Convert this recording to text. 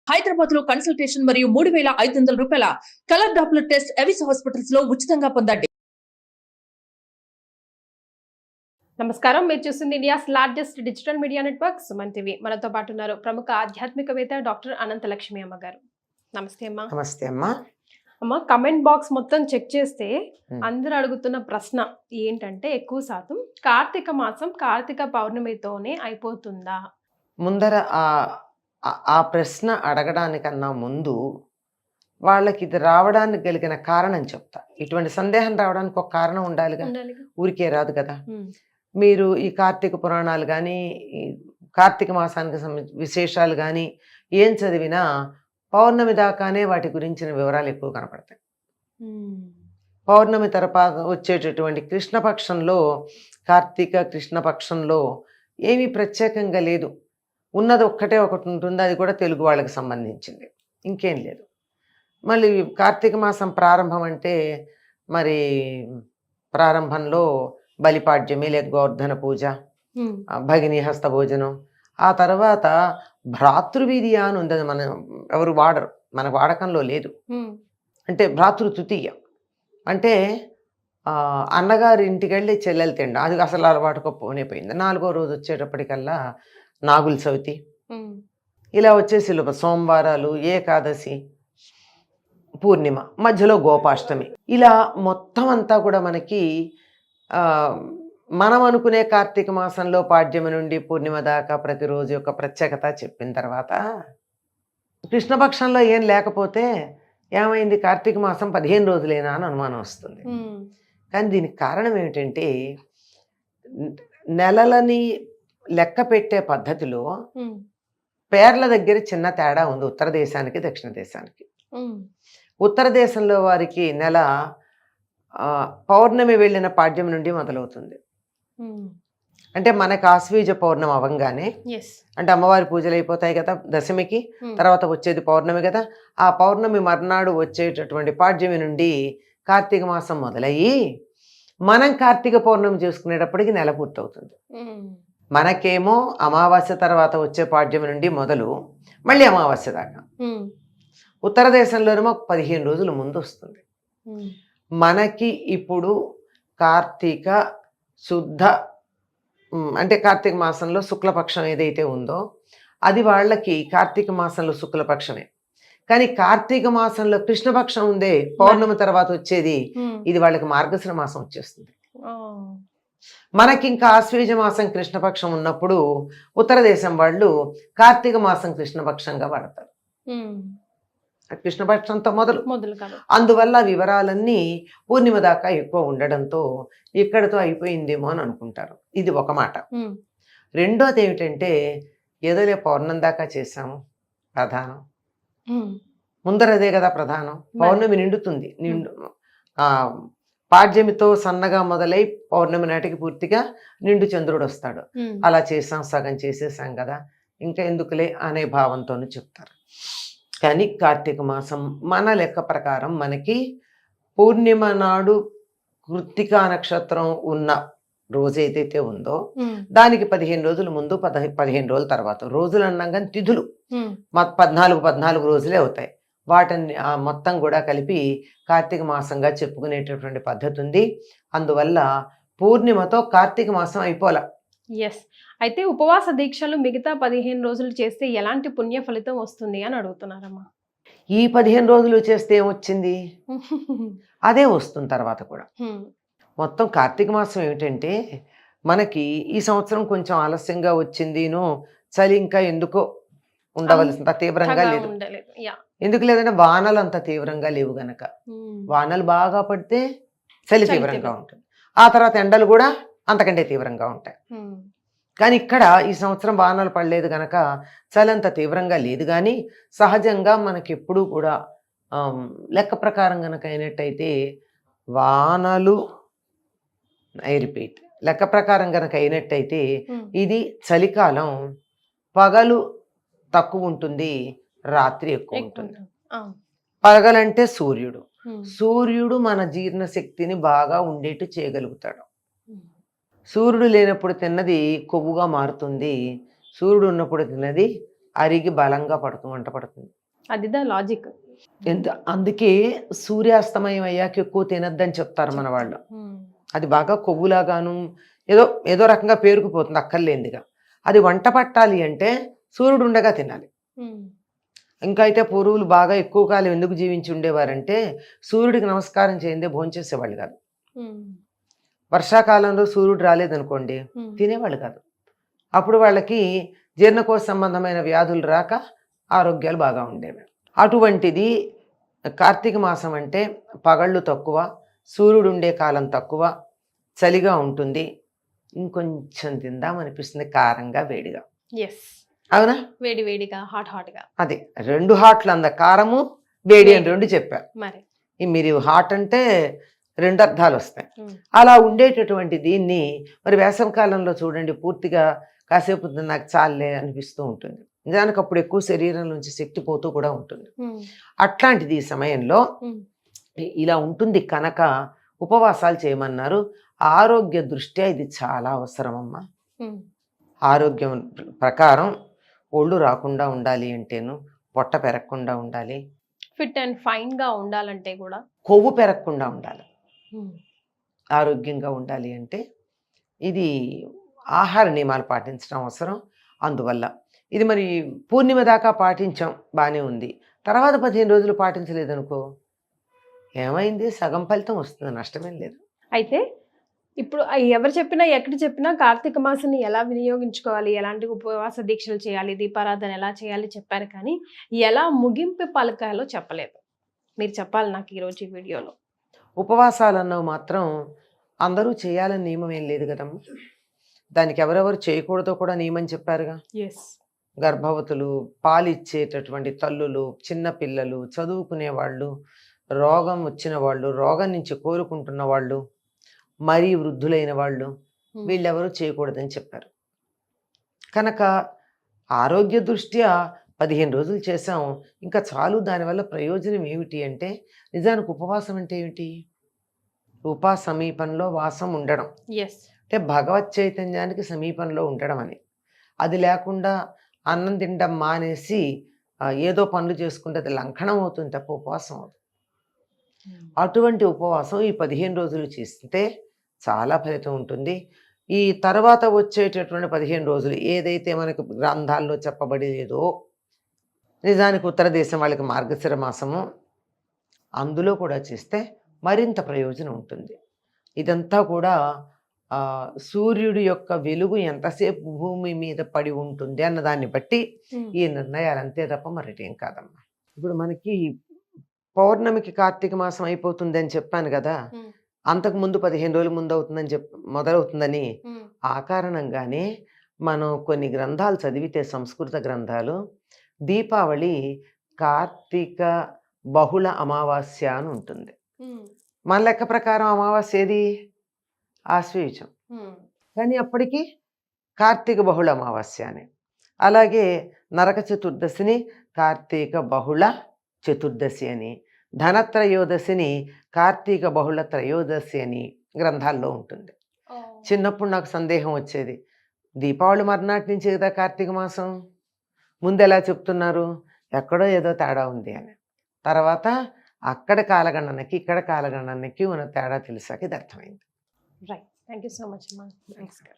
హైదరాబాద్ లో కన్సల్టేషన్ మరియు 3,500 రూపాయల colour Doppler test Avis hospitals లో ఉచితంగా పొందండి. నమస్కారం, మీరు చూస్తుంది India's largest digital media network Suman TV. మనతో పాటు ఉన్నారు ప్రముఖ ఆధ్యాత్మికవేత్త డాక్టర్ అనంతలక్ష్మి అమ్మ గారు. నమస్తే అమ్మా. నమస్తే అమ్మా. అమ్మ, కమెంట్ బాక్స్ మొత్తం చెక్ చేస్తే అందరూ అడుగుతున్న ప్రశ్న ఏంటంటే, ఎక్కువ శాతం కార్తీక మాసం కార్తీక పౌర్ణమితోనే అయిపోతుందా? ముందర ఆ ప్రశ్న అడగడానికన్నా ముందు వాళ్ళకి ఇది రావడానికి కలిగిన కారణం చెప్తా. ఇటువంటి సందేహం రావడానికి ఒక కారణం ఉండాలిగా, ఊరికే రాదు కదా. మీరు ఈ కార్తీక పురాణాలు కానీ కార్తీక మాసానికి విశేషాలు కానీ ఏం చదివినా పౌర్ణమి దాకానే వాటి గురించిన వివరాలు ఎక్కువ కనపడతాయి. పౌర్ణమి తర్వాత వచ్చేటటువంటి కృష్ణపక్షంలో, కార్తీక కృష్ణపక్షంలో ఏమీ ప్రత్యేకంగా లేదు. ఉన్నది ఒక్కటే ఒకటి ఉంటుంది, అది కూడా తెలుగు వాళ్ళకి సంబంధించింది, ఇంకేం లేదు. మళ్ళీ కార్తీక మాసం ప్రారంభం అంటే మరి ప్రారంభంలో బలిపాడ్యమి లేక గోవర్ధన పూజ, భగిని హస్త భోజనం, ఆ తర్వాత భ్రాతృవీర్య అని ఉంది. అది మన ఎవరు వాడరు, మన వాడకంలో లేదు. అంటే భ్రాతృతృతీయ అంటే అన్నగారి ఇంటికి వెళ్ళి చెల్లెలు తిండ, అది అసలు అలవాటుగా పోయిపోయింది. 4వ రోజు వచ్చేటప్పటికల్లా నాగుల చవితి, ఇలా వచ్చేసి సోమవారాలు, ఏకాదశి, పూర్ణిమ, మధ్యలో గోపాష్టమి, ఇలా మొత్తం అంతా కూడా మనకి మనం అనుకునే కార్తీక మాసంలో పాడ్యమి నుండి పూర్ణిమ దాకా ప్రతిరోజు యొక్క ప్రత్యేకత చెప్పిన తర్వాత కృష్ణపక్షంలో ఏం లేకపోతే ఏమైంది, కార్తీక మాసం 15 రోజులేనా అని అనుమానం వస్తుంది. కానీ దీనికి కారణం ఏమిటంటే, నెలలని లెక్క పెట్టే పద్ధతిలో పేర్ల దగ్గర చిన్న తేడా ఉంది ఉత్తర దేశానికి దక్షిణ దేశానికి. ఉత్తర దేశంలో వారికి నెల పౌర్ణమి వెళ్ళిన పాడ్యం నుండి మొదలవుతుంది. అంటే మనకు ఆశ్వీజ పౌర్ణమి అవ్వంగానే, అంటే అమ్మవారి పూజలు అయిపోతాయి కదా దశమికి, తర్వాత వచ్చేది పౌర్ణమి కదా, ఆ పౌర్ణమి మర్నాడు వచ్చేటటువంటి పాడ్యమి నుండి కార్తీక మాసం మొదలయ్యి మనం కార్తీక పౌర్ణమి చేసుకునేటప్పటికి నెల పూర్తవుతుంది. మనకేమో అమావాస్య తర్వాత వచ్చే పాడ్యమి నుండి మొదలు మళ్ళీ అమావాస్య దాకా. ఉత్తర దేశంలోనేమో 15 రోజుల ముందు వస్తుంది. మనకి ఇప్పుడు కార్తీక శుద్ధ అంటే కార్తీక మాసంలో శుక్లపక్షం ఏదైతే ఉందో అది వాళ్ళకి కార్తీక మాసంలో శుక్లపక్షమే. కానీ కార్తీక మాసంలో కృష్ణపక్షం ఉందే, పౌర్ణమి తర్వాత వచ్చేది, ఇది వాళ్ళకి మార్గశిర మాసం వచ్చేస్తుంది. మనకి ఇంకా ఆశ్వీజ మాసం కృష్ణపక్షం ఉన్నప్పుడు ఉత్తర దేశం వాళ్ళు కార్తీక మాసం కృష్ణపక్షంగా వాడతారు, కృష్ణపక్షంతో మొదలు. అందువల్ల వివరాలన్నీ పూర్ణిమ దాకా ఎక్కువ ఉండడంతో ఇక్కడతో అయిపోయిందేమో అని అనుకుంటారు. ఇది ఒక మాట. రెండోది ఏమిటంటే, ఏదోలే పౌర్ణమి దాకా చేశాము ప్రధానం, ముందరదే కదా ప్రధానం. పౌర్ణమి నిండుతుంది, పాడ్యమితో సన్నగా మొదలై పౌర్ణమి నాటికి పూర్తిగా నిండు చంద్రుడు వస్తాడు. అలా చేసాం, సగం చేసేసాం కదా, ఇంకా ఎందుకులే అనే భావంతోనూ చెప్తారు. కానీ కార్తీక మాసం మన లెక్క ప్రకారం మనకి పూర్ణిమ నాడు కృత్తికా నక్షత్రం ఉన్న రోజు ఏదైతే ఉందో దానికి 15 రోజుల ముందు 15 రోజుల తర్వాత, రోజులు అన్నాం కానీ తిథులు 14 రోజులే అవుతాయి. వాటిని మొత్తం కూడా కలిపి కార్తీక మాసంగా చెప్పుకునేటటువంటి పద్ధతి ఉంది. అందువల్ల పూర్ణిమతో కార్తీక మాసం అయిపోలా. అయితే ఉపవాస దీక్షలు మిగతా 15 రోజులు చేస్తే ఎలాంటి పుణ్య ఫలితం వస్తుంది అని అడుగుతున్నారమ్మా. ఈ 15 రోజులు చేస్తే ఏమొచ్చింది, అదే వస్తుంది తర్వాత కూడా. మొత్తం కార్తీక మాసం ఏమిటంటే, మనకి ఈ సంవత్సరం కొంచెం ఆలస్యంగా వచ్చిందిను, చలి ఇంకా ఎందుకో ఉండవలసినంత తీవ్రంగా లేదు. ఎందుకు లేదంటే వానలు అంత తీవ్రంగా లేవు గనక. వానలు బాగా పడితే చలి తీవ్రంగా ఉంటుంది, ఆ తర్వాత ఎండలు కూడా అంతకంటే తీవ్రంగా ఉంటాయి. కానీ ఇక్కడ ఈ సంవత్సరం వానలు పడలేదు గనక చలి అంత తీవ్రంగా లేదు. కానీ సహజంగా మనకి ఎప్పుడూ కూడా లెక్క ప్రకారం గనక అయినట్టయితే వానలు, ఐ రిపీట్, లెక్క ప్రకారం గనక అయినట్టయితే ఇది చలికాలం, పగలు తక్కువ ఉంటుంది, రాత్రి ఎక్కువ ఉంటుంది. పగలంటే సూర్యుడు, సూర్యుడు మన జీర్ణశక్తిని బాగా ఉండేట్టు చేయగలుగుతాడు. సూర్యుడు లేనప్పుడు తిన్నది కొవ్వుగా మారుతుంది, సూర్యుడు ఉన్నప్పుడు తిన్నది అరిగి బలంగా వంట పడుతుంది. అదిదా లాజిక్. అందుకే సూర్యాస్తమయం అయ్యాక ఎక్కువ తినద్దని చెప్తారు మన వాళ్ళు. అది బాగా కొవ్వులాగాను ఏదో ఏదో రకంగా పేరుకుపోతుంది అక్కర్లేందిగా. అది వంట పట్టాలి అంటే సూర్యుడు ఉండగా తినాలి. ఇంకా అయితే పూర్వులు బాగా ఎక్కువ కాలం ఎందుకు జీవించి ఉండేవారంటే సూర్యుడికి నమస్కారం చేయందే భోంచేసేవాళ్ళు కాదు. వర్షాకాలంలో సూర్యుడు రాలేదనుకోండి తినేవాళ్ళు కాదు. అప్పుడు వాళ్ళకి జీర్ణకోశ సంబంధమైన వ్యాధులు రాక ఆరోగ్యాలు బాగా ఉండేవి. అటువంటిది కార్తీక మాసం అంటే పగళ్ళు తక్కువ, సూర్యుడు ఉండే కాలం తక్కువ, చలిగా ఉంటుంది, ఇంకొంచెం తిందామనిపిస్తుంది కారంగా వేడిగా. ఎస్, అవునా? వేడి వేడిగా హాట్గా. అదే 2 హాట్లు అంద, కారము వేడి అని 2 చెప్పారు. మరి మీరు హాట్ అంటే 2 అర్థాలు వస్తాయి. అలా ఉండేటటువంటి దీన్ని మరి వేసవి కాలంలో చూడండి పూర్తిగా కాసేపు నాకు చాలే అనిపిస్తూ ఉంటుంది. నిజానికి అప్పుడు ఎక్కువ శరీరం నుంచి శక్తి పోతూ కూడా ఉంటుంది. అట్లాంటిది ఈ సమయంలో ఇలా ఉంటుంది కనుక ఉపవాసాలు చేయమన్నారు. ఆరోగ్య దృష్ట్యా ఇది చాలా అవసరం అమ్మా. ఆరోగ్యం ప్రకారం ఒళ్ళు రాకుండా ఉండాలి అంటేను, పొట్ట పెరగకుండా ఉండాలి, ఫిట్ అండ్ ఫైన్ గా ఉండాలంటే కూడా కొవ్వు పెరగకుండా ఉండాలి, ఆరోగ్యంగా ఉండాలి అంటే ఇది ఆహార నియమాలు పాటించడం అవసరం. అందువల్ల ఇది మరి పూర్ణిమ దాకా పాటించాం బాగానే ఉంది, తర్వాత 15 రోజులు పాటించలేదనుకో ఏమైంది, సగం ఫలితం వస్తుంది, నష్టమేం లేదు. అయితే ఇప్పుడు ఎవరు చెప్పినా ఎక్కడ చెప్పినా కార్తీక మాసాన్ని ఎలా వినియోగించుకోవాలి, ఎలాంటి ఉపవాస దీక్షలు చేయాలి, దీపారాధన ఎలా చేయాలి చెప్పారు, కానీ ఎలా ముగింపు పలకాలో చెప్పలేదు. మీరు చెప్పాలి నాకు ఈరోజు ఈ వీడియోలో. ఉపవాసాలు అన్నవి మాత్రం అందరూ చేయాలని నియమం ఏం లేదు కదమ్మా. దానికి ఎవరెవరు చేయకూడదో కూడా నియమం చెప్పారుగా. గర్భవతులు, పాలిచ్చేటటువంటి తల్లులు, చిన్నపిల్లలు, చదువుకునే వాళ్ళు, రోగం వచ్చిన వాళ్ళు, రోగం నుంచి కోరుకుంటున్న వాళ్ళు, మరీ వృద్ధులైన వాళ్ళు, వీళ్ళెవరూ చేయకూడదని చెప్పారు. కనుక ఆరోగ్య దృష్ట్యా 15 రోజులు చేసాం ఇంకా చాలు. దానివల్ల ప్రయోజనం ఏమిటి అంటే, నిజానికి ఉపవాసం అంటే ఏమిటి? సమీపంలో వాసం ఉండడం, అంటే భగవత్ చైతన్యానికి సమీపంలో ఉండడం అని. అది లేకుండా అన్నం తినడం మానేసి ఏదో పనులు చేసుకుంటే అది లంఘనం అవుతుంది తప్ప ఉపవాసం అవుతుంది. అటువంటి ఉపవాసం ఈ 15 రోజులు చేస్తే చాలా ఫలితం ఉంటుంది. ఈ తర్వాత వచ్చేటటువంటి 15 రోజులు ఏదైతే మనకు గ్రంథాల్లో చెప్పబడేదో, నిజానికి ఉత్తర దేశం వాళ్ళకి మార్గశిర మాసము, అందులో కూడా చేస్తే మరింత ప్రయోజనం ఉంటుంది. ఇదంతా కూడా సూర్యుడి యొక్క వెలుగు ఎంతసేపు భూమి మీద పడి ఉంటుంది అన్నదాన్ని బట్టి ఈ నిర్ణయాలు అంతే తప్ప మరేం కాదమ్మా. ఇప్పుడు మనకి పౌర్ణమికి కార్తీక మాసం అయిపోతుంది అని చెప్పాను కదా, అంతకు ముందు 15 రోజుల ముందు అవుతుందని మొదలవుతుందని. ఆ కారణంగానే మనం కొన్ని గ్రంథాలు చదివితే, సంస్కృత గ్రంథాలు, దీపావళి కార్తీక బహుళ అమావాస్య అని ఉంటుంది. మన లెక్క ప్రకారం అమావాస్య ఏది? ఆశ్వయుజం, కానీ అప్పటికి కార్తీక బహుళ అమావాస్య అని. అలాగే నరక చతుర్దశిని కార్తీక బహుళ చతుర్దశి అని, ధనత్రయోదశిని కార్తీక బహుళ త్రయోదశి అని గ్రంథాల్లో ఉంటుంది. చిన్నప్పుడు నాకు సందేహం వచ్చేది, దీపావళి మర్నాటి నుంచి కదా కార్తీక మాసం, ముందు ఎలా చెప్తున్నారు, ఎక్కడో ఏదో తేడా ఉంది అని. తర్వాత అక్కడ కాలగణనకి ఇక్కడ కాలగణనకి ఉన్న తేడా తెలిసాక ఇది అర్థమైంది. Right, thank you so much అమ్మా. నమస్కారం.